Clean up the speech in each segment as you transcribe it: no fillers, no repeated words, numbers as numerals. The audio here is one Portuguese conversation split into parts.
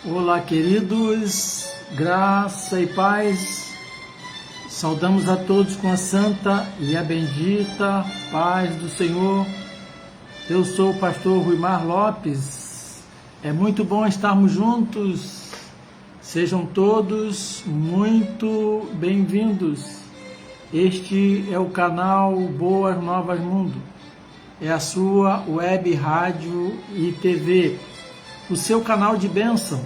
Olá, queridos, graça e paz. Saudamos a todos com a santa e a bendita paz do Senhor. Eu sou o pastor Ruimar Lopes. É muito bom estarmos juntos. Sejam todos muito bem-vindos. Este é o canal Boas Novas Mundo. É a sua web, rádio e TV. O seu canal de bênção.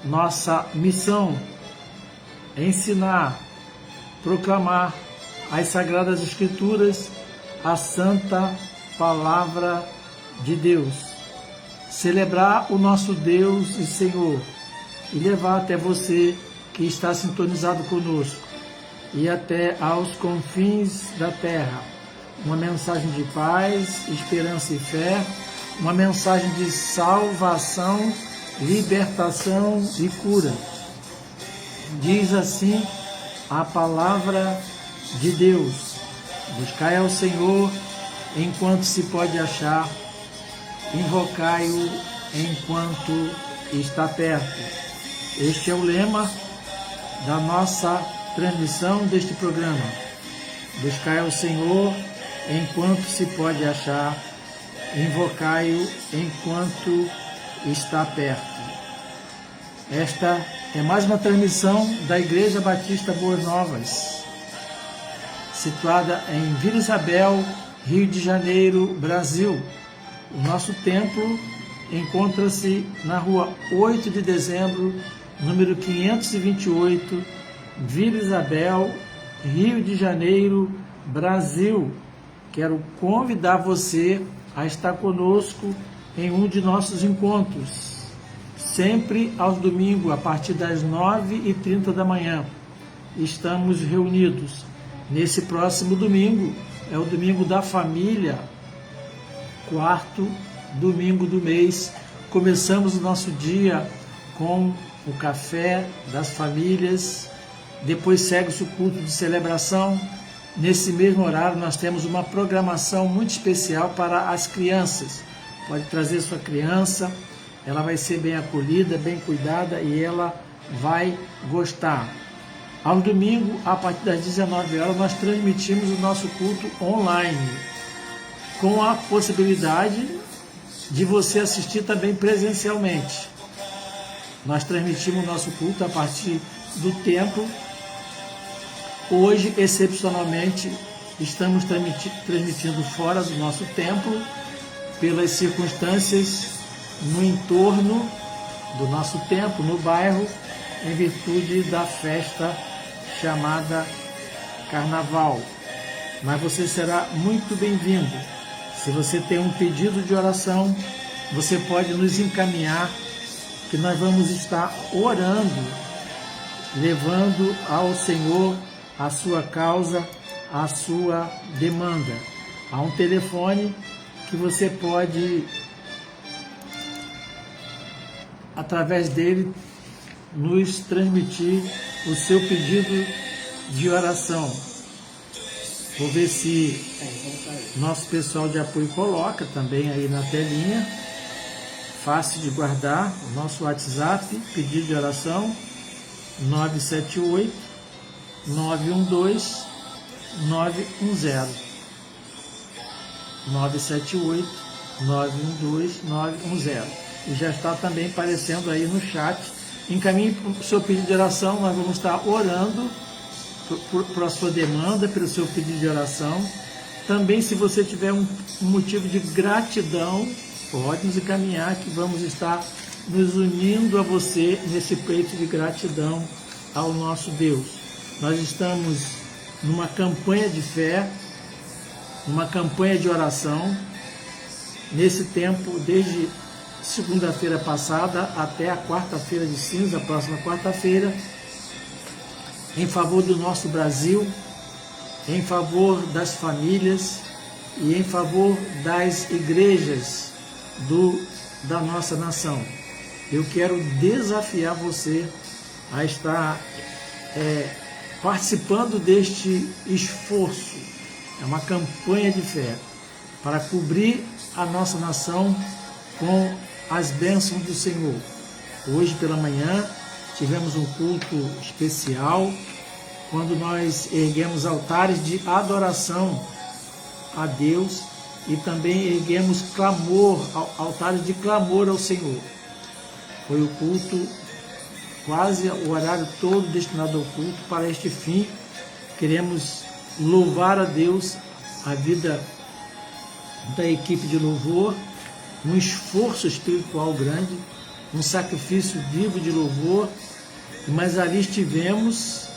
Nossa missão é ensinar, proclamar as Sagradas Escrituras, a Santa Palavra de Deus, celebrar o nosso Deus e Senhor e levar até você que está sintonizado conosco e até aos confins da terra uma mensagem de paz, esperança e fé, uma mensagem de salvação, libertação e cura. Diz assim a palavra de Deus: buscai ao Senhor enquanto se pode achar, invocai-o enquanto está perto. Este é o lema da nossa transmissão deste programa. Buscai ao Senhor enquanto se pode achar, invocai-o enquanto está perto. Esta é mais uma transmissão da Igreja Batista Boas Novas, situada em Vila Isabel, Rio de Janeiro, Brasil. O nosso templo encontra-se na rua 8 de dezembro, número 528, Vila Isabel, Rio de Janeiro, Brasil. Quero convidar você a estar conosco em um de nossos encontros, sempre aos domingos, a partir das 9h30 da manhã. Estamos reunidos. Nesse próximo domingo, é o domingo da família, 4º domingo do mês. Começamos o nosso dia com o café das famílias, depois segue-se o culto de celebração. Nesse mesmo horário nós temos uma programação muito especial para as crianças. Pode trazer sua criança, ela vai ser bem acolhida, bem cuidada e ela vai gostar. Ao domingo, a partir das 19 horas, nós transmitimos o nosso culto online, com a possibilidade de você assistir também presencialmente. Nós transmitimos o nosso culto a partir do templo. Hoje, excepcionalmente, estamos transmitindo fora do nosso templo, pelas circunstâncias no entorno do nosso templo, no bairro, em virtude da festa chamada Carnaval. Mas você será muito bem-vindo. Se você tem um pedido de oração, você pode nos encaminhar, que nós vamos estar orando, levando ao Senhor a sua causa, a sua demanda. Há um telefone que você pode, através dele, nos transmitir o seu pedido de oração. Vou ver se nosso pessoal de apoio coloca também aí na telinha. Fácil de guardar, o nosso WhatsApp, pedido de oração, 978 912 910. 978 912 910. E já está também aparecendo aí no chat. Encaminhe o seu pedido de oração, nós vamos estar orando por a sua demanda, pelo seu pedido de oração. Também, se você tiver um motivo de gratidão, pode nos encaminhar, que vamos estar nos unindo a você nesse peito de gratidão ao nosso Deus. Nós estamos numa campanha de fé, numa campanha de oração, nesse tempo, desde segunda-feira passada até a quarta-feira de cinza, a próxima quarta-feira, em favor do nosso Brasil, em favor das famílias e em favor das igrejas da nossa nação. Eu quero desafiar você a estar participando deste esforço. É uma campanha de fé para cobrir a nossa nação com as bênçãos do Senhor. Hoje pela manhã tivemos um culto especial, quando nós erguemos altares de adoração a Deus e também erguemos altares de clamor ao Senhor. Foi o culto, quase o horário todo destinado ao culto para este fim. Queremos louvar a Deus, a vida da equipe de louvor, um esforço espiritual grande, um sacrifício vivo de louvor, mas ali estivemos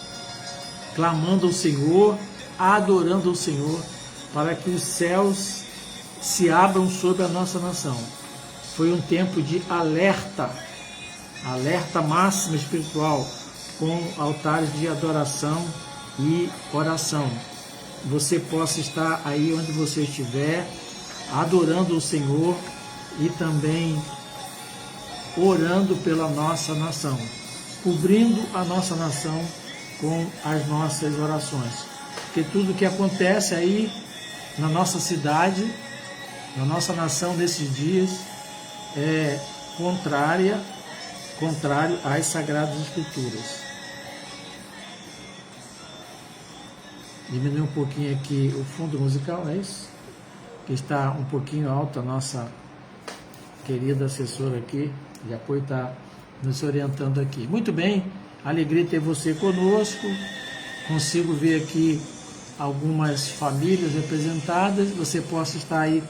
clamando ao Senhor, adorando ao Senhor, para que os céus se abram sobre a nossa nação. Foi um tempo de alerta máxima espiritual, com altares de adoração e oração. Você possa estar aí onde você estiver, adorando o Senhor e também orando pela nossa nação, cobrindo a nossa nação com as nossas orações. Porque tudo que acontece aí na nossa cidade, na nossa nação nesses dias, é contrário às Sagradas Escrituras. Diminui um pouquinho aqui o fundo musical, é isso? Que está um pouquinho alto, a nossa querida assessora aqui de apoio está nos orientando aqui. Muito bem, alegria ter você conosco. Consigo ver aqui algumas famílias representadas. Você possa estar aí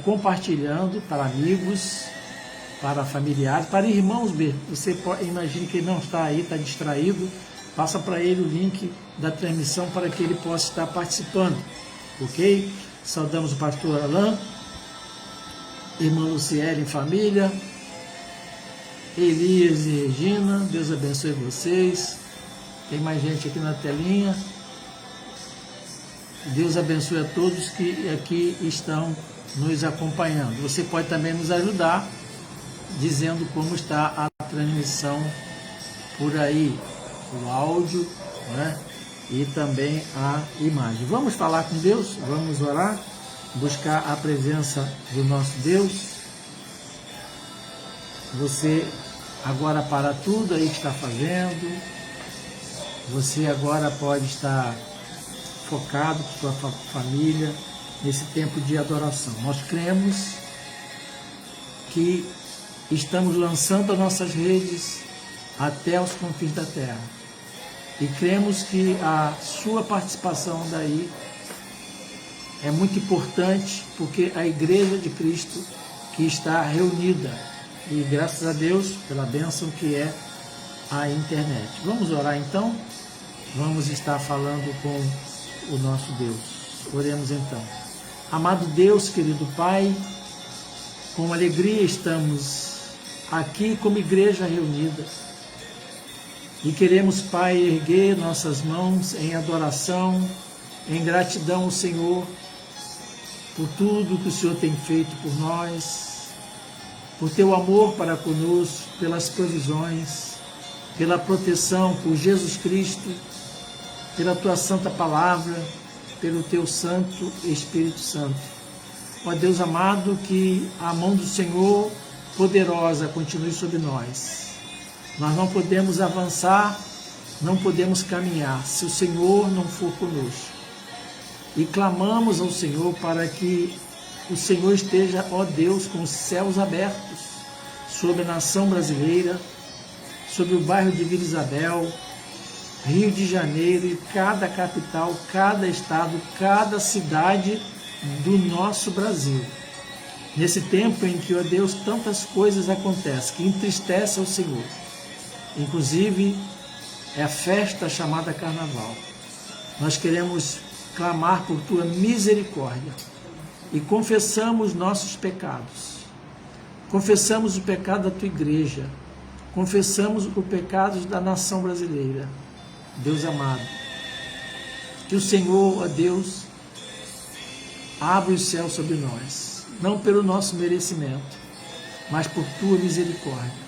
compartilhando para amigos, para familiares, para irmãos mesmo. Você imagine que ele não está aí, está distraído, passa para ele o link da transmissão para que ele possa estar participando, ok? Saudamos o pastor Alain, irmã Luciele em família, Elias e Regina, Deus abençoe vocês. Tem mais gente aqui na telinha. Deus abençoe a todos que aqui estão nos acompanhando. Você pode também nos ajudar dizendo como está a transmissão por aí, o áudio, né? E também a imagem. Vamos falar com Deus, vamos orar, buscar a presença do nosso Deus. Você agora para tudo aí que está fazendo, você agora pode estar focado com sua família nesse tempo de adoração. Nós cremos que estamos lançando as nossas redes até os confins da terra. E cremos que a sua participação daí é muito importante, porque a Igreja de Cristo que está reunida, e graças a Deus pela bênção que é a internet. Vamos orar então? Vamos estar falando com o nosso Deus. Oremos então. Amado Deus, querido Pai, com alegria estamos aqui como igreja reunida e queremos, Pai, erguer nossas mãos em adoração, em gratidão ao Senhor por tudo que o Senhor tem feito por nós, por teu amor para conosco, pelas provisões, pela proteção, por Jesus Cristo, pela tua santa palavra, pelo teu santo Espírito Santo. Ó Deus amado, que a mão do Senhor poderosa continue sobre nós. Nós não podemos avançar, não podemos caminhar se o Senhor não for conosco. E clamamos ao Senhor para que o Senhor esteja, ó Deus, com os céus abertos sobre a nação brasileira, sobre o bairro de Vila Isabel, Rio de Janeiro e cada capital, cada estado, cada cidade do nosso Brasil. Nesse tempo em que, ó Deus, tantas coisas acontecem que entristecem o Senhor. Inclusive, é a festa chamada Carnaval. Nós queremos clamar por tua misericórdia e confessamos nossos pecados. Confessamos o pecado da tua igreja. Confessamos o pecado da nação brasileira. Deus amado, que o Senhor, ó Deus, abra o céu sobre nós, não pelo nosso merecimento, mas por tua misericórdia.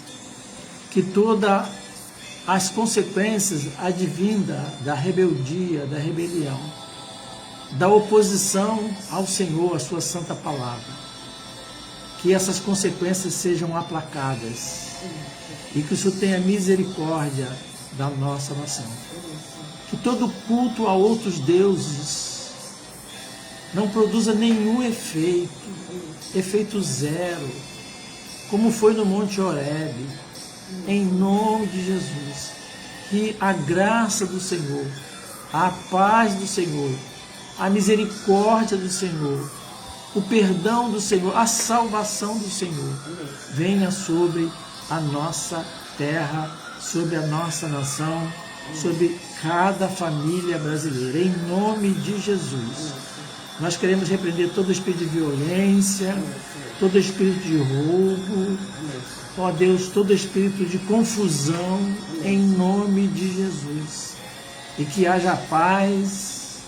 Que todas as consequências advindas da rebeldia, da rebelião, da oposição ao Senhor, à sua santa palavra, que essas consequências sejam aplacadas e que o Senhor tenha misericórdia da nossa nação. Que todo culto a outros deuses não produza nenhum efeito zero, como foi no Monte Horebe, em nome de Jesus. Que a graça do Senhor, a paz do Senhor, a misericórdia do Senhor, o perdão do Senhor, a salvação do Senhor venha sobre a nossa terra, sobre a nossa nação, sobre cada família brasileira, em nome de Jesus. Nós queremos repreender todo espírito de violência, todo espírito de roubo, ó Deus, todo espírito de confusão, em nome de Jesus. E que haja paz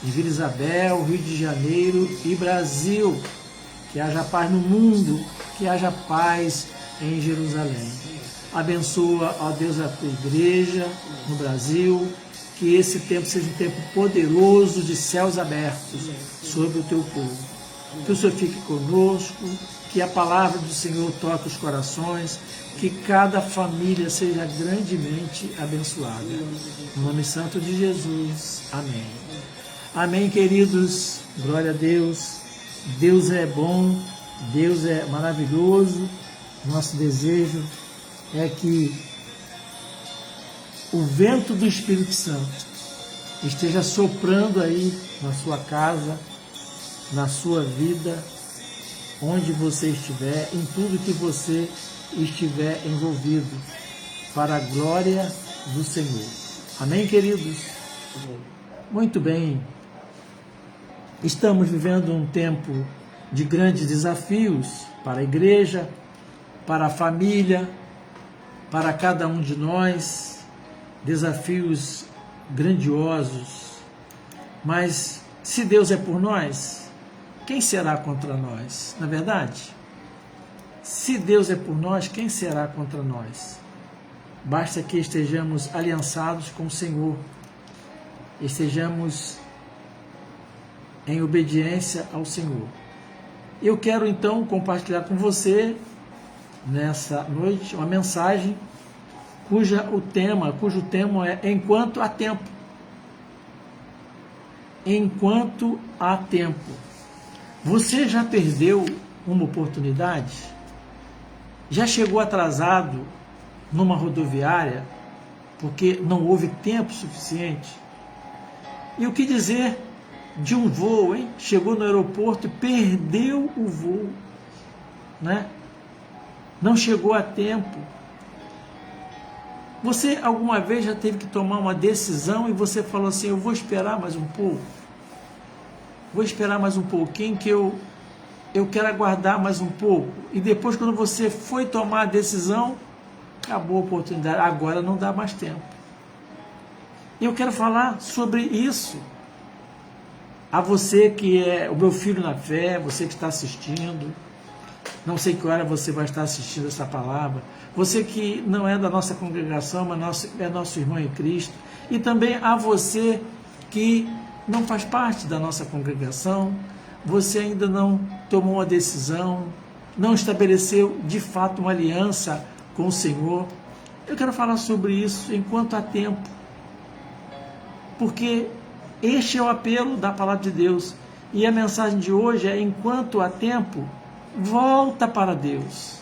em Vila Isabel, Rio de Janeiro e Brasil. Que haja paz no mundo, que haja paz em Jerusalém. Abençoa, ó Deus, a tua igreja no Brasil, que esse tempo seja um tempo poderoso de céus abertos sobre o teu povo. Que o Senhor fique conosco, que a palavra do Senhor toque os corações, que cada família seja grandemente abençoada. No nome santo de Jesus. Amém. Amém, queridos. Glória a Deus. Deus é bom, Deus é maravilhoso. Nosso desejo é que o vento do Espírito Santo esteja soprando aí na sua casa, na sua vida, onde você estiver, em tudo que você estiver envolvido, para a glória do Senhor. Amém, queridos? Muito bem. Estamos vivendo um tempo de grandes desafios para a igreja, para a família, para cada um de nós, desafios grandiosos. Mas se Deus é por nós, quem será contra nós? Na verdade, se Deus é por nós, quem será contra nós? Basta que estejamos aliançados com o Senhor, estejamos em obediência ao Senhor. Eu quero então compartilhar com você nessa noite uma mensagem cujo tema é Enquanto há tempo. Enquanto há tempo. Você já perdeu uma oportunidade? Já chegou atrasado numa rodoviária porque não houve tempo suficiente? E o que dizer de um voo, hein? Chegou no aeroporto e perdeu o voo, né? Não chegou a tempo. Você alguma vez já teve que tomar uma decisão e você falou assim, eu vou esperar mais um pouco? Vou esperar mais um pouquinho que eu quero aguardar mais um pouco. E depois, quando você foi tomar a decisão, acabou a oportunidade, agora não dá mais tempo. E eu quero falar sobre isso a você que é o meu filho na fé, você que está assistindo, não sei que hora você vai estar assistindo essa palavra, você que não é da nossa congregação, mas é nosso irmão em Cristo, e também a você que não faz parte da nossa congregação, você ainda não tomou uma decisão, não estabeleceu de fato uma aliança com o Senhor. Eu quero falar sobre isso enquanto há tempo, porque este é o apelo da palavra de Deus, e a mensagem de hoje é: enquanto há tempo, volta para Deus.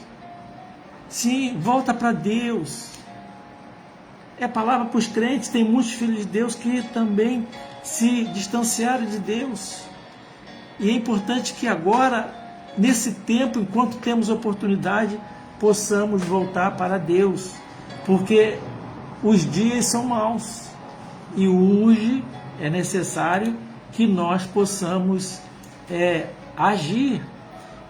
Sim, volta para Deus. É palavra para os crentes. Tem muitos filhos de Deus que também se distanciaram de Deus, e é importante que agora, nesse tempo, enquanto temos oportunidade, possamos voltar para Deus, porque os dias são maus, e hoje é necessário que nós possamos agir.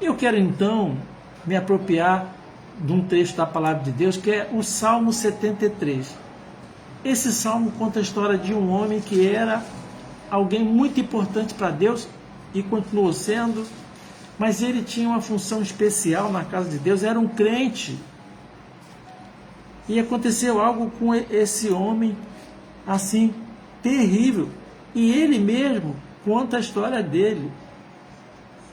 Eu quero então me apropriar de um trecho da palavra de Deus, que é o Salmo 73. Esse salmo conta a história de um homem que era alguém muito importante para Deus e continuou sendo, mas ele tinha uma função especial na casa de Deus, era um crente. E aconteceu algo com esse homem assim terrível, e ele mesmo conta a história dele.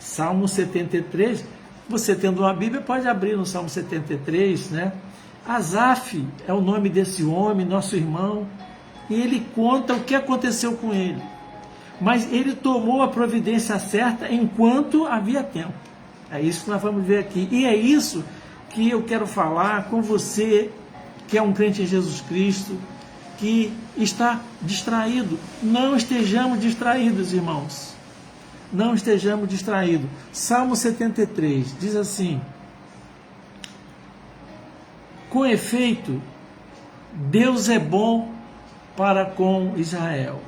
Salmo 73, você tendo uma Bíblia pode abrir no Salmo 73, né? Asaf é o nome desse homem, nosso irmão, e ele conta o que aconteceu com ele. Mas ele tomou a providência certa enquanto havia tempo. É isso que nós vamos ver aqui. E é isso que eu quero falar com você, que é um crente em Jesus Cristo, que está distraído. Não estejamos distraídos, irmãos. Não estejamos distraídos. Salmo 73 diz assim: com efeito, Deus é bom para com Israel.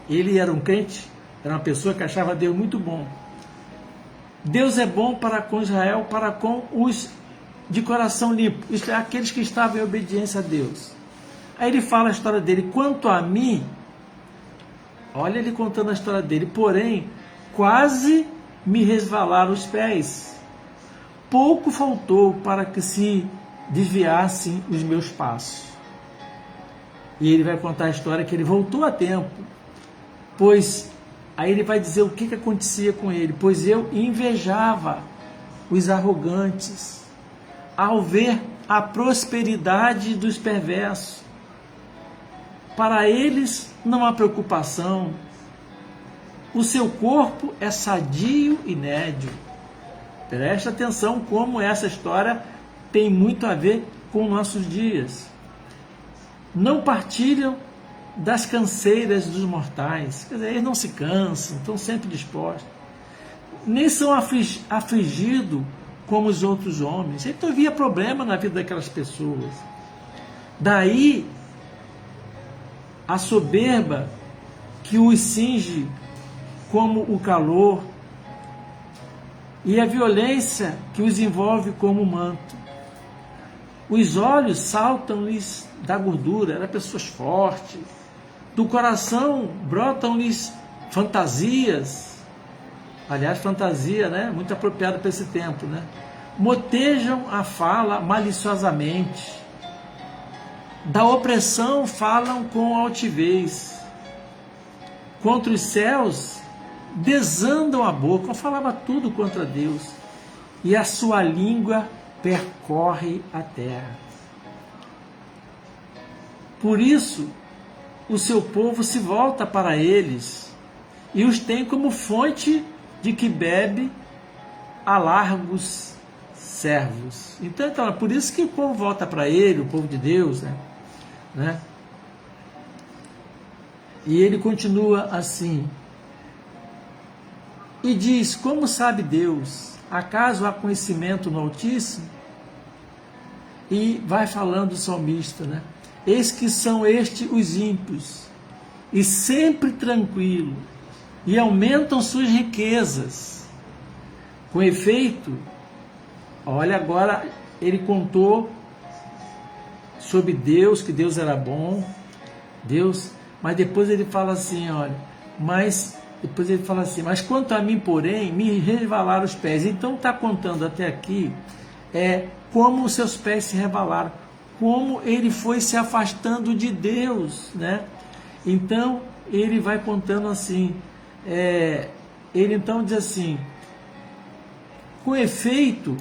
Ele era um crente, era uma pessoa que achava Deus muito bom. Deus é bom para com Israel, para com os de coração limpo, isto é, aqueles que estavam em obediência a Deus. Aí ele fala a história dele: quanto a mim, olha ele contando a história dele, porém, quase me resvalaram os pés. Pouco faltou para que se desviassem os meus passos. E ele vai contar a história que ele voltou a tempo, pois aí ele vai dizer o que acontecia com ele: pois eu invejava os arrogantes ao ver a prosperidade dos perversos. Para eles não há preocupação, o seu corpo é sadio e nédio. Presta atenção como essa história tem muito a ver com nossos dias. Não partilham das canseiras dos mortais, quer dizer, eles não se cansam, estão sempre dispostos, nem são afligidos como os outros homens. Então havia problema na vida daquelas pessoas. Daí a soberba que os cinge como o calor, e a violência que os envolve como um manto. Os olhos saltam-lhes da gordura, eram pessoas fortes. Do coração brotam-lhes fantasias. Aliás, fantasia, né? Muito apropriada para esse tempo, né? Motejam a fala maliciosamente. Da opressão falam com altivez. Contra os céus desandam a boca. Falava tudo contra Deus. E a sua língua percorre a terra. Por isso, o seu povo se volta para eles e os tem como fonte de que bebe a largos servos. Então, é por isso que o povo volta para ele, o povo de Deus, né? E ele continua assim, e diz: como sabe Deus? Acaso há conhecimento no Altíssimo? E vai falando o salmista, né? Eis que são estes os ímpios, e sempre tranquilo, e aumentam suas riquezas. Com efeito, olha agora, ele contou sobre Deus, que Deus era bom, Deus, mas depois ele fala assim, olha, mas quanto a mim, porém, me resvalaram os pés. Então está contando até aqui como os seus pés se resvalaram, como ele foi se afastando de Deus, né? Então ele vai contando assim, ele então diz assim: com efeito,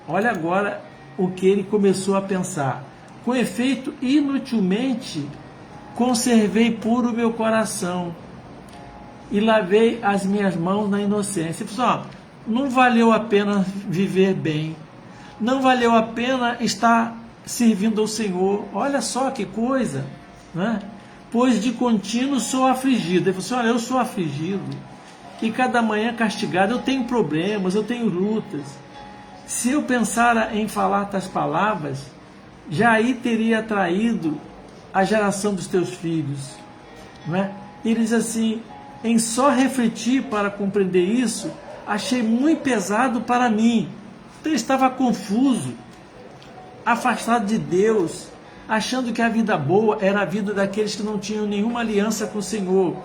olha agora o que ele começou a pensar, com efeito, inutilmente conservei puro o meu coração e lavei as minhas mãos na inocência. Pessoal, não valeu a pena viver bem, não valeu a pena estar servindo ao Senhor. Olha só que coisa, né? Pois de contínuo sou afligido. Ele falou assim: olha, eu sou afligido e cada manhã castigado, eu tenho problemas, eu tenho lutas. Se eu pensara em falar tais palavras, já aí teria atraído a geração dos teus filhos, não é? Ele diz assim: em só refletir para compreender isso, achei muito pesado para mim. Então ele estava confuso, afastado de Deus, achando que a vida boa era a vida daqueles que não tinham nenhuma aliança com o Senhor.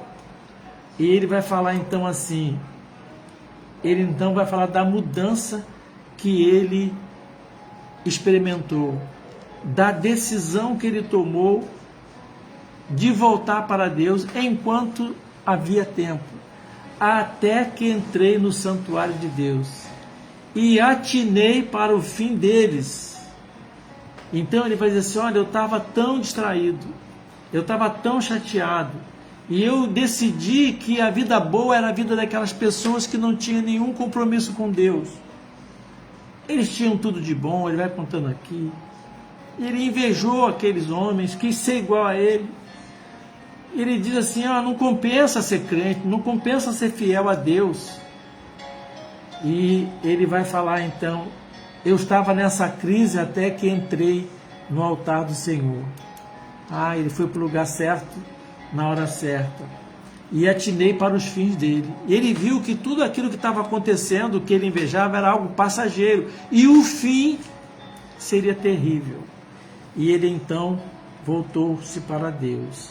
E ele vai falar então assim, ele então vai falar da mudança que ele experimentou, da decisão que ele tomou de voltar para Deus enquanto havia tempo, até que entrei no santuário de Deus e atinei para o fim deles. Então ele vai dizer assim, olha, eu estava tão distraído, eu estava tão chateado, e eu decidi que a vida boa era a vida daquelas pessoas que não tinham nenhum compromisso com Deus. Eles tinham tudo de bom, ele vai contando aqui. Ele invejou aqueles homens, quis ser igual a ele. Ele diz assim, não compensa ser crente, não compensa ser fiel a Deus. E ele vai falar então, eu estava nessa crise até que entrei no altar do Senhor. Ele foi para o lugar certo, na hora certa, e atinei para os fins dele. Ele viu que tudo aquilo que estava acontecendo, que ele invejava, era algo passageiro, e o fim seria terrível. E ele então voltou-se para Deus.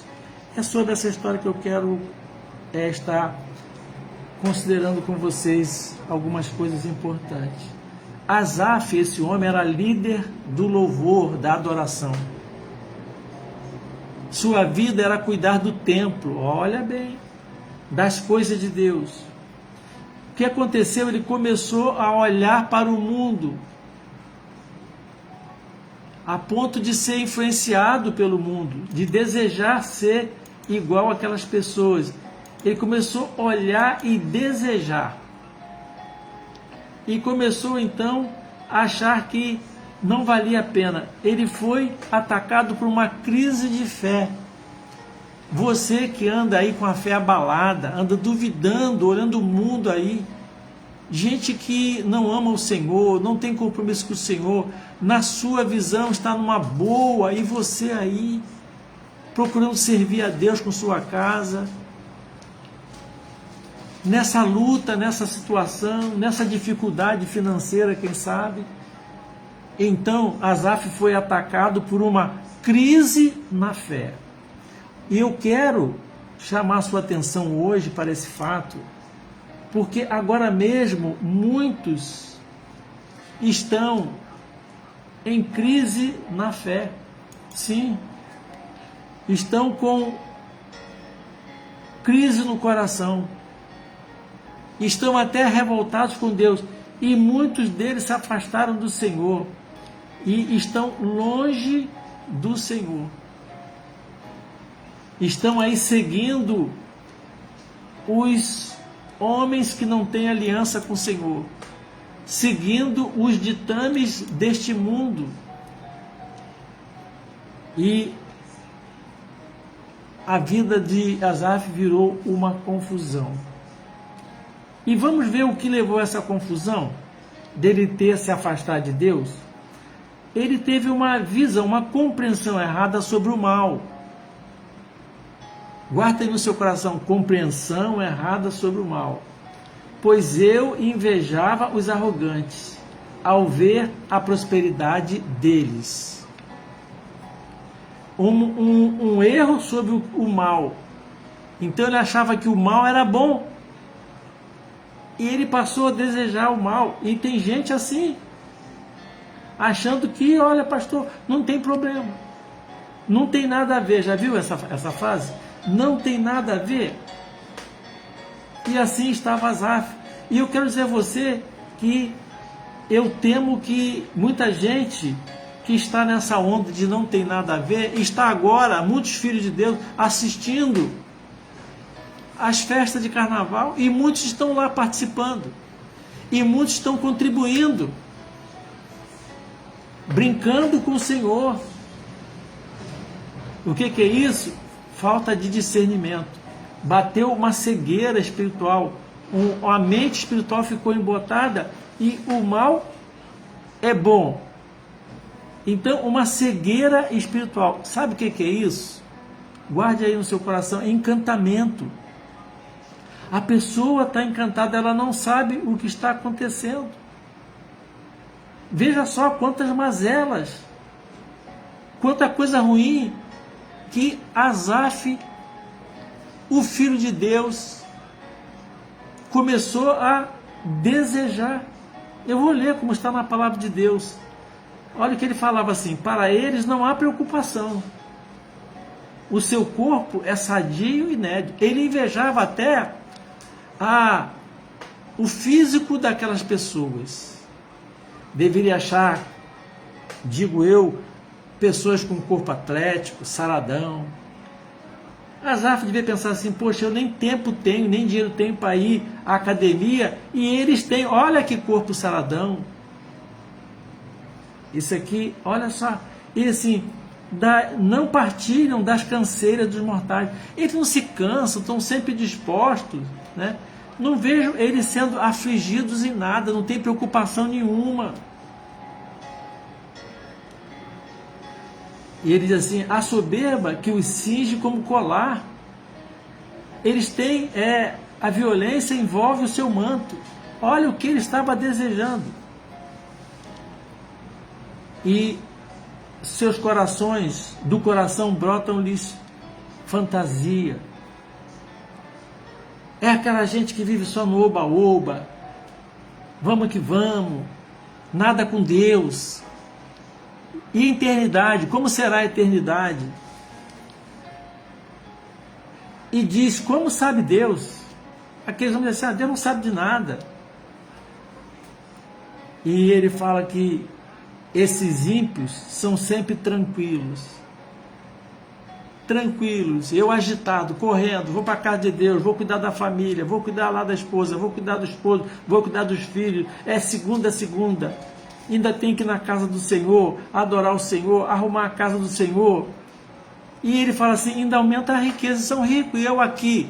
É sobre essa história que eu quero estar considerando com vocês algumas coisas importantes. Asaf, esse homem, era líder do louvor, da adoração. Sua vida era cuidar do templo, olha bem, das coisas de Deus. O que aconteceu? Ele começou a olhar para o mundo, a ponto de ser influenciado pelo mundo, de desejar ser igual àquelas pessoas. Ele começou a olhar e desejar. E começou então a achar que não valia a pena. Ele foi atacado por uma crise de fé. Você que anda aí com a fé abalada, anda duvidando, olhando o mundo aí, gente que não ama o Senhor, não tem compromisso com o Senhor, na sua visão está numa boa, e você aí procurando servir a Deus com sua casa, nessa luta, nessa situação, nessa dificuldade financeira, quem sabe. Então Asaf foi atacado por uma crise na fé. E eu quero chamar a sua atenção hoje para esse fato, porque agora mesmo muitos estão em crise na fé. Sim, estão com crise no coração, estão até revoltados com Deus, e muitos deles se afastaram do Senhor e estão longe do Senhor. Estão aí seguindo os homens que não têm aliança com o Senhor, seguindo os ditames deste mundo. E a vida de Asaf virou uma confusão. E vamos ver o que levou a essa confusão, dele ter se afastado de Deus. Ele teve uma visão, uma compreensão errada sobre o mal. Guarda aí no seu coração, compreensão errada sobre o mal. Pois eu invejava os arrogantes, ao ver a prosperidade deles. Um erro sobre o mal. Então ele achava que o mal era bom. E ele passou a desejar o mal. E tem gente assim, achando que, olha pastor, não tem problema, não tem nada a ver. Já viu essa frase? Não tem nada a ver. E assim estava Asaf. E eu quero dizer a você que eu temo que muita gente que está nessa onda de não tem nada a ver, está agora, muitos filhos de Deus, assistindo as festas de carnaval, e muitos estão lá participando, e muitos estão contribuindo, brincando com o Senhor. O que é isso? Falta de discernimento. Bateu uma cegueira espiritual, a mente espiritual ficou embotada, e o mal é bom. Então, uma cegueira espiritual. Sabe o que é isso? Guarde aí no seu coração, encantamento. A pessoa está encantada, ela não sabe o que está acontecendo. Veja só quantas mazelas, quanta coisa ruim que Asaf, o Filho de Deus, começou a desejar. Eu vou ler como está na palavra de Deus. Olha o que ele falava assim: para eles não há preocupação. O seu corpo é sadio e nédio. Ele invejava até o físico daquelas pessoas. Deveria achar, digo eu, pessoas com corpo atlético, saradão. Asaf devia pensar assim: poxa, eu nem tempo tenho, nem dinheiro tenho para ir à academia, e eles têm, olha que corpo saradão. Isso aqui, olha só, e assim, não partilham das canseiras dos mortais. Eles não se cansam, estão sempre dispostos, né? Não vejo eles sendo afligidos em nada, não tem preocupação nenhuma. E ele diz assim: a soberba que os cinge como colar. Eles têm, a violência envolve o seu manto. Olha o que ele estava desejando. E seus corações, do coração brotam-lhes fantasia. É aquela gente que vive só no oba-oba, vamos que vamos, nada com Deus. E eternidade, como será a eternidade? E diz: como sabe Deus? Aqueles vão dizer assim: Deus não sabe de nada. E ele fala que esses ímpios são sempre tranquilos. Tranquilos, eu agitado, correndo, vou para a casa de Deus, vou cuidar da família, vou cuidar lá da esposa, vou cuidar do esposo, vou cuidar dos filhos, é segunda a segunda. Ainda tem que ir na casa do Senhor, adorar o Senhor, arrumar a casa do Senhor. E ele fala assim: ainda aumenta a riqueza, são ricos, e eu aqui,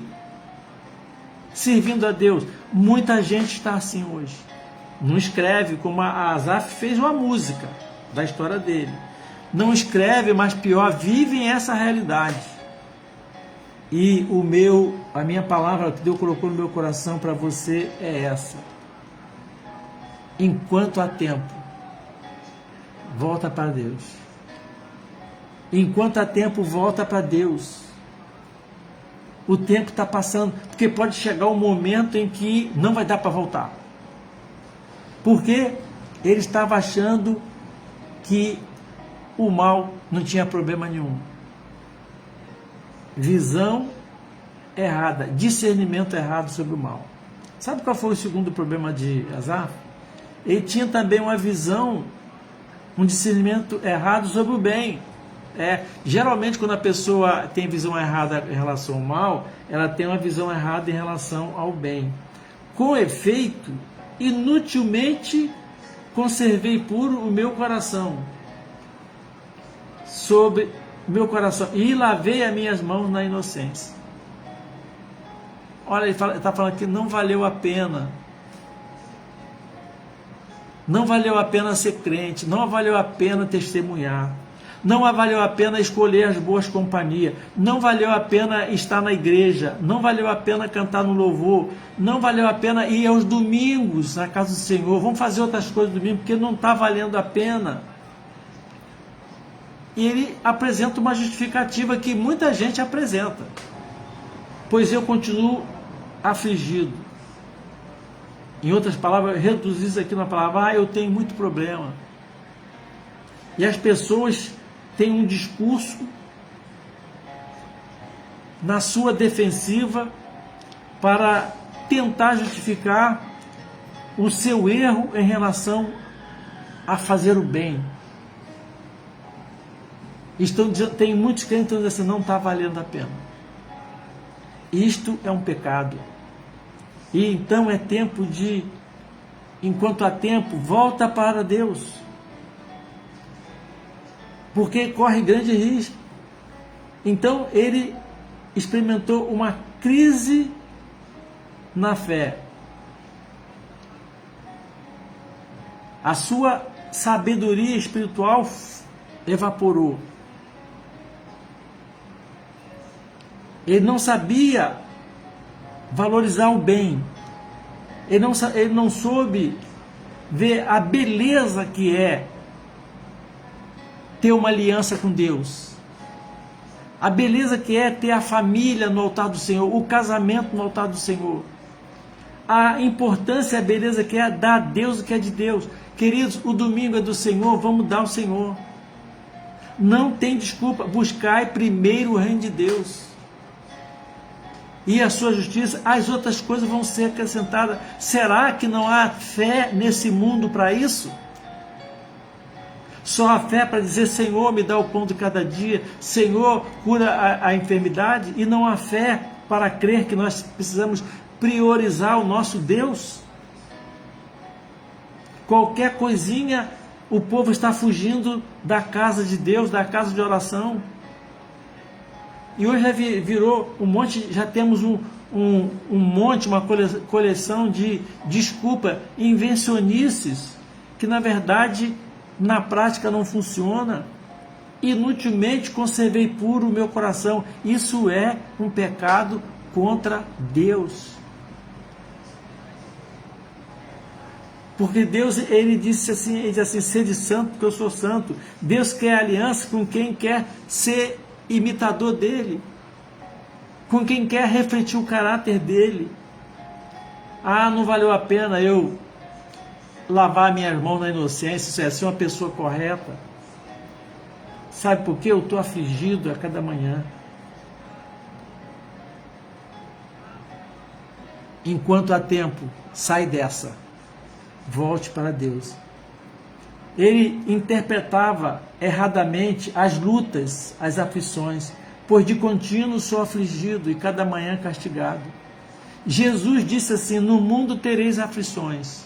servindo a Deus. Muita gente está assim hoje. Não escreve como a Asaf fez uma música da história dele. Não escreve, mas pior, vivem essa realidade. E a minha palavra que Deus colocou no meu coração para você é essa: enquanto há tempo, volta para Deus. Enquanto há tempo, volta para Deus. O tempo está passando, porque pode chegar um momento em que não vai dar para voltar. Porque ele estava achando que o mal não tinha problema nenhum. Visão errada, discernimento errado sobre o mal. Sabe qual foi o segundo problema de Asaf? Ele tinha também uma visão, um discernimento errado sobre o bem. Geralmente quando a pessoa tem visão errada em relação ao mal, ela tem uma visão errada em relação ao bem. Com efeito, inutilmente conservei puro o meu coração sobre meu coração e lavei as minhas mãos na inocência. Olha, ele está falando que não valeu a pena. Não valeu a pena ser crente, não valeu a pena testemunhar, não valeu a pena escolher as boas companhias, não valeu a pena estar na igreja, não valeu a pena cantar no louvor, não valeu a pena ir aos domingos na casa do Senhor, vamos fazer outras coisas no domingo, porque não está valendo a pena. E ele apresenta uma justificativa que muita gente apresenta: pois eu continuo afligido. Em outras palavras, reduzir isso aqui na palavra: eu tenho muito problema. E as pessoas têm um discurso na sua defensiva para tentar justificar o seu erro em relação a fazer o bem. Tem muitos crentes que estão dizendo assim: não está valendo a pena. Isto é um pecado. E então é tempo de, enquanto há tempo, volta para Deus. Porque corre grande risco. Então ele experimentou uma crise na fé. A sua sabedoria espiritual evaporou. Ele não sabia valorizar o bem. Ele não soube ver a beleza que é ter uma aliança com Deus. A beleza que é ter a família no altar do Senhor, o casamento no altar do Senhor. A importância e a beleza que é dar a Deus o que é de Deus. Queridos, o domingo é do Senhor, vamos dar ao Senhor. Não tem desculpa, buscai primeiro o reino de Deus e a sua justiça, as outras coisas vão ser acrescentadas. Será que não há fé nesse mundo para isso? Só a fé para dizer: Senhor, me dá o pão de cada dia, Senhor, cura a enfermidade, e não há fé para crer que nós precisamos priorizar o nosso Deus? Qualquer coisinha, o povo está fugindo da casa de Deus, da casa de oração. E hoje já virou um monte, já temos um monte, uma coleção de desculpa, invencionices, que na verdade, na prática não funciona. Inutilmente conservei puro o meu coração. Isso é um pecado contra Deus. Porque Deus, ele diz assim, sede santo, porque eu sou santo. Deus quer aliança com quem quer ser imitador dele, com quem quer refletir o caráter dele. Ah, não valeu a pena eu lavar minhas mãos na inocência, isso é ser uma pessoa correta. Sabe por quê? Eu estou afligido a cada manhã. Enquanto há tempo, sai dessa. Volte para Deus. Ele interpretava erradamente as lutas, as aflições, pois de contínuo sou afligido e cada manhã castigado. Jesus disse assim: no mundo tereis aflições.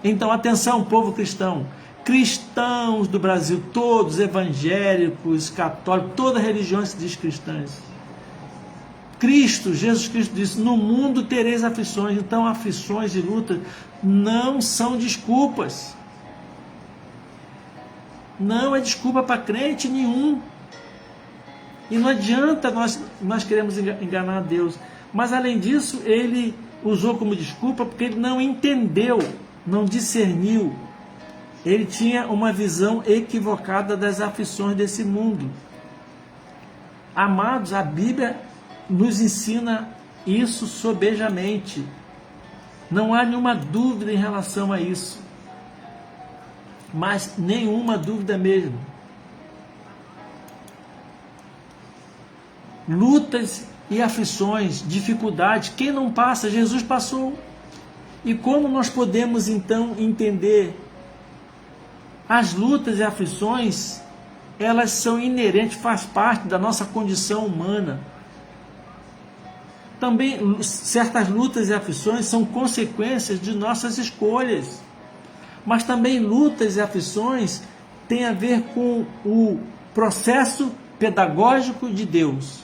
Então, atenção, povo cristão, cristãos do Brasil, todos evangélicos, católicos, toda religião se diz cristãs. Jesus Cristo disse: no mundo tereis aflições. Então, aflições e lutas não são desculpas. Não é desculpa para crente nenhum. E não adianta nós queremos enganar a Deus. Mas, além disso, ele usou como desculpa porque ele não entendeu, não discerniu. Ele tinha uma visão equivocada das aflições desse mundo. Amados, a Bíblia nos ensina isso sobejamente. Não há nenhuma dúvida em relação a isso. Mas nenhuma dúvida mesmo. Lutas e aflições, dificuldades, quem não passa? Jesus passou. E como nós podemos então entender? As lutas e aflições, elas são inerentes, faz parte da nossa condição humana. Também certas lutas e aflições são consequências de nossas escolhas. Mas também lutas e aflições têm a ver com o processo pedagógico de Deus,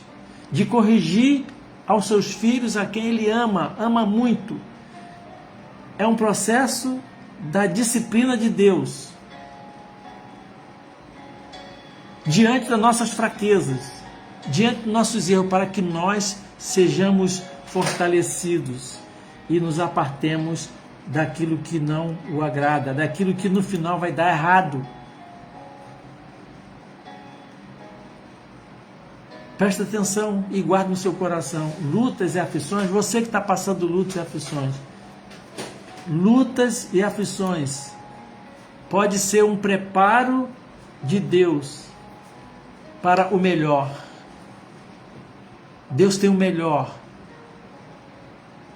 de corrigir aos seus filhos a quem Ele ama muito. É um processo da disciplina de Deus diante das nossas fraquezas, diante dos nossos erros, para que nós sejamos fortalecidos e nos apartemos daquilo que não o agrada, daquilo que no final vai dar errado. Presta atenção e guarde no seu coração. Lutas e aflições, você que está passando lutas e aflições. Lutas e aflições pode ser um preparo de Deus para o melhor. Deus tem o melhor.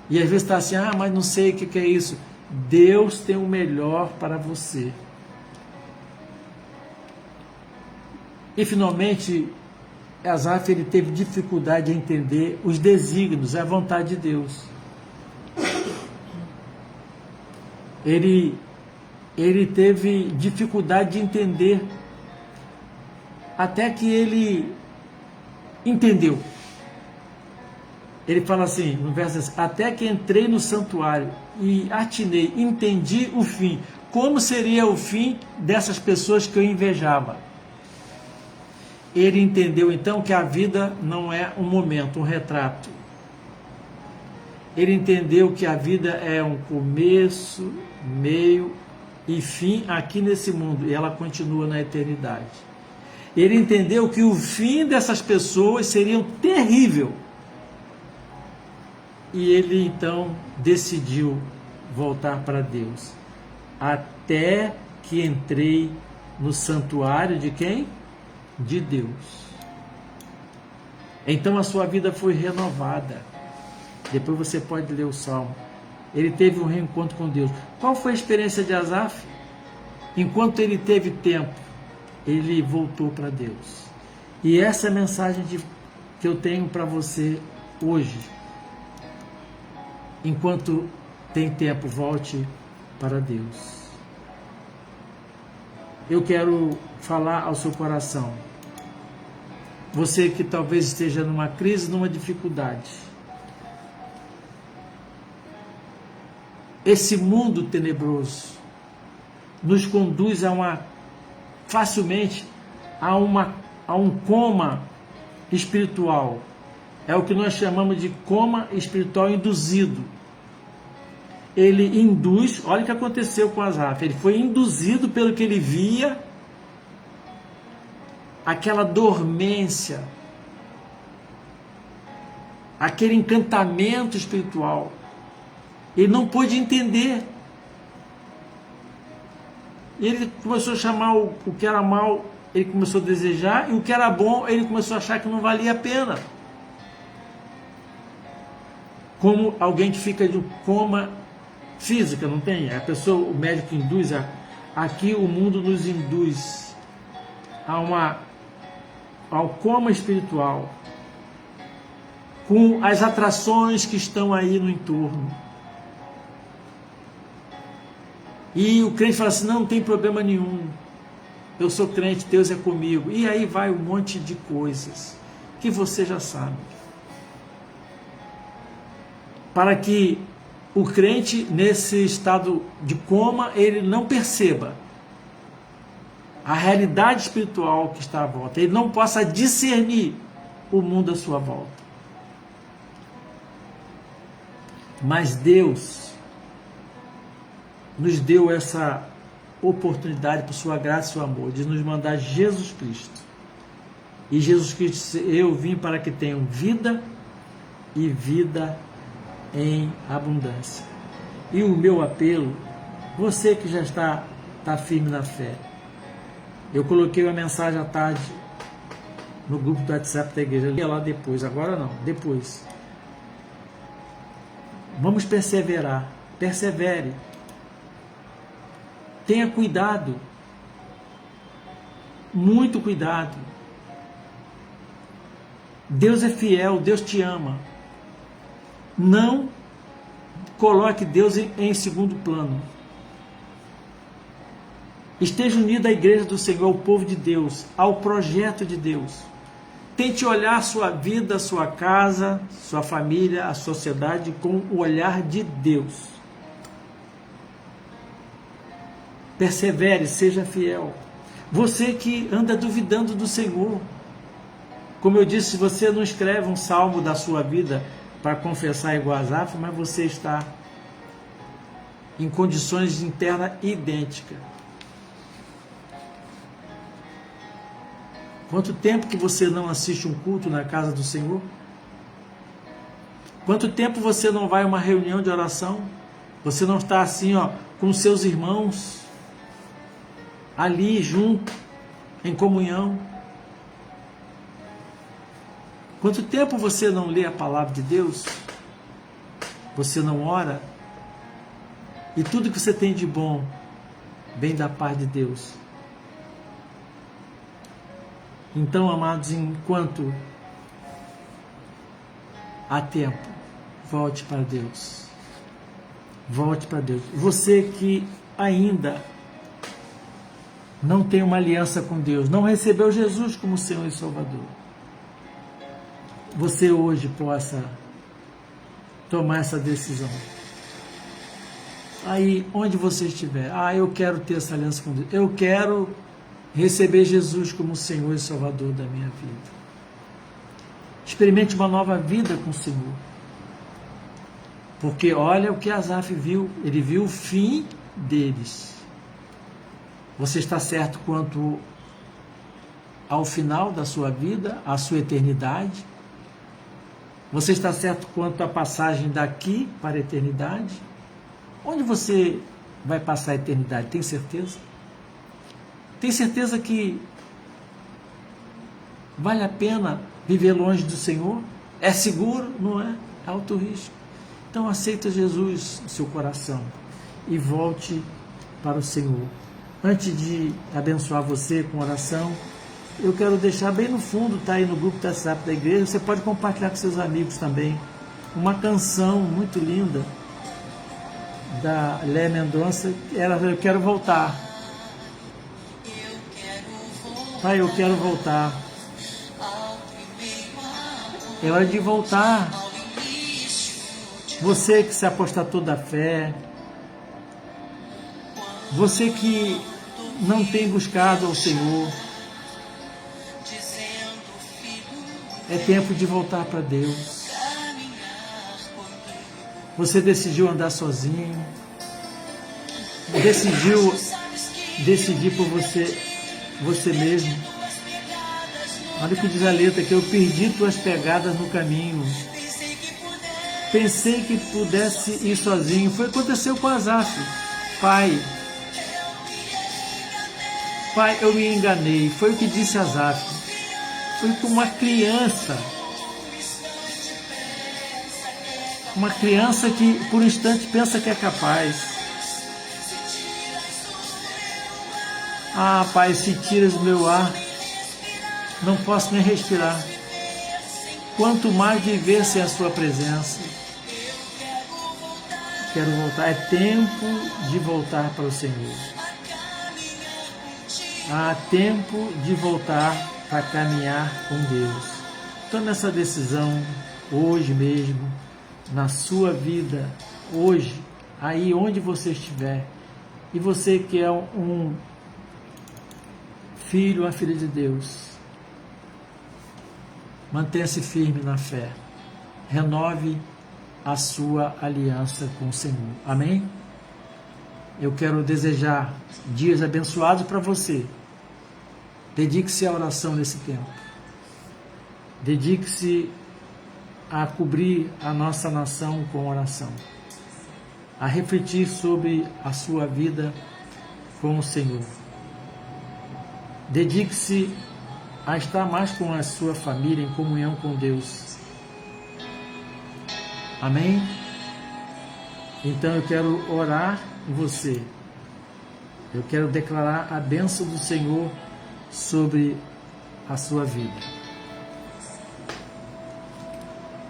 E às vezes está assim: ah, mas não sei o que é isso. Deus tem o melhor para você. E finalmente, Asaf, ele teve dificuldade em entender os desígnios, a vontade de Deus. Ele teve dificuldade de entender, até que ele entendeu. Ele fala assim, no verso 10, até que entrei no santuário e atinei, entendi o fim. Como seria o fim dessas pessoas que eu invejava? Ele entendeu então que a vida não é um momento, um retrato. Ele entendeu que a vida é um começo, meio e fim aqui nesse mundo, e ela continua na eternidade. Ele entendeu que o fim dessas pessoas seria terrível. E ele então decidiu voltar para Deus. Até que entrei no santuário de quem? De Deus. Então a sua vida foi renovada. Depois você pode ler o Salmo. Ele teve um reencontro com Deus. Qual foi a experiência de Asaf? Enquanto ele teve tempo, ele voltou para Deus. E essa é a mensagem que eu tenho para você hoje. Enquanto tem tempo, volte para Deus. Eu quero falar ao seu coração. Você que talvez esteja numa crise, numa dificuldade. Esse mundo tenebroso nos conduz facilmente a um coma espiritual. É o que nós chamamos de coma espiritual induzido. Ele induz, olha o que aconteceu com Asaf, ele foi induzido pelo que ele via, aquela dormência, aquele encantamento espiritual. Ele não pôde entender. Ele começou a chamar o que era mal, ele começou a desejar, e o que era bom, ele começou a achar que não valia a pena. Como alguém que fica de coma física, não tem? A pessoa, o médico induz, aqui o mundo nos induz ao coma espiritual, com as atrações que estão aí no entorno. E o crente fala assim, não tem problema nenhum, eu sou crente, Deus é comigo. E aí vai um monte de coisas que você já sabe. Para que o crente, nesse estado de coma, ele não perceba a realidade espiritual que está à volta, ele não possa discernir o mundo à sua volta. Mas Deus nos deu essa oportunidade, por sua graça e seu amor, de nos mandar Jesus Cristo. E Jesus Cristo disse, eu vim para que tenham vida e vida em abundância. E o meu apelo, você que já está firme na fé, eu coloquei uma mensagem à tarde no grupo do WhatsApp da igreja, eu li lá depois, agora não, depois. Vamos perseverar, persevere. Tenha cuidado, muito cuidado. Deus é fiel, Deus te ama. Não coloque Deus em segundo plano. Esteja unido à igreja do Senhor, ao povo de Deus, ao projeto de Deus. Tente olhar a sua vida, a sua casa, sua família, a sociedade com o olhar de Deus. Persevere, seja fiel. Você que anda duvidando do Senhor, como eu disse, você não escreve um salmo da sua vida para confessar igual a Asaf, mas você está em condições internas idênticas. Quanto tempo que você não assiste um culto na casa do Senhor? Quanto tempo você não vai a uma reunião de oração? Você não está assim, com seus irmãos, ali junto, em comunhão? Quanto tempo você não lê a palavra de Deus? Você não ora? E tudo que você tem de bom vem da paz de Deus. Então, amados, enquanto há tempo, volte para Deus. Volte para Deus. Você que ainda não tem uma aliança com Deus, não recebeu Jesus como Senhor e Salvador, você hoje possa tomar essa decisão. Aí, onde você estiver, eu quero ter essa aliança com Deus, eu quero receber Jesus como Senhor e Salvador da minha vida. Experimente uma nova vida com o Senhor. Porque olha o que Asaf viu, ele viu o fim deles. Você está certo quanto ao final da sua vida, à sua eternidade? Você está certo quanto à passagem daqui para a eternidade? Onde você vai passar a eternidade? Tem certeza? Tem certeza que vale a pena viver longe do Senhor? É seguro? Não é? É alto risco. Então aceita Jesus no seu coração e volte para o Senhor. Antes de abençoar você com oração, eu quero deixar bem no fundo, está aí no grupo do WhatsApp da igreja, você pode compartilhar com seus amigos também, uma canção muito linda da Léa Mendonça, ela Eu Quero Voltar. Pai, eu quero voltar. É hora de voltar. Você que se apostatou da fé, você que não tem buscado ao Senhor, é tempo de voltar para Deus. Você decidiu andar sozinho, decidir por você mesmo. Olha o que diz a letra, que eu perdi tuas pegadas no caminho. Pensei que pudesse ir sozinho. Foi o que aconteceu com Asaf. Pai, eu me enganei. Foi o que disse Asaf. Foi como uma criança que por um instante pensa que é capaz. Ah, Pai, se tiras o meu ar, não posso nem respirar. Quanto mais viver sem a sua presença. Quero voltar. É tempo de voltar para o Senhor. Há tempo de voltar para caminhar com Deus. Tome essa decisão hoje mesmo, na sua vida, hoje, aí onde você estiver. E você que é um filho, uma filha de Deus, mantenha-se firme na fé. Renove a sua aliança com o Senhor. Amém? Eu quero desejar dias abençoados para você. Dedique-se à oração nesse tempo. Dedique-se a cobrir a nossa nação com oração. A refletir sobre a sua vida com o Senhor. Dedique-se a estar mais com a sua família em comunhão com Deus. Amém? Então eu quero orar por você. Eu quero declarar a bênção do Senhor sobre a sua vida.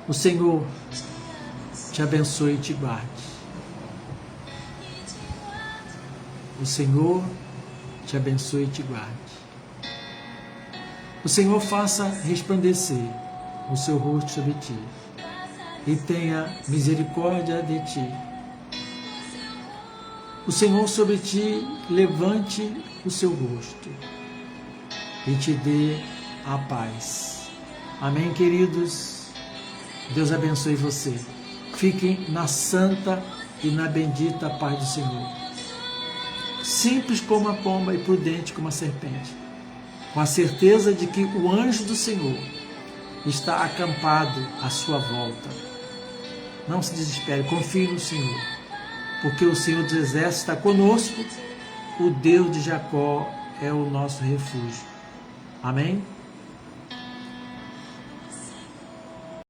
O Senhor te abençoe e te guarde. O Senhor te abençoe e te guarde. O Senhor faça resplandecer o seu rosto sobre ti e tenha misericórdia de ti. O Senhor sobre ti levante o seu rosto e te dê a paz. Amém, queridos? Deus abençoe você. Fiquem na santa e na bendita paz do Senhor. Simples como a pomba e prudente como a serpente. Com a certeza de que o anjo do Senhor está acampado à sua volta. Não se desespere, confie no Senhor, porque o Senhor dos Exércitos está conosco, o Deus de Jacó é o nosso refúgio. Amém?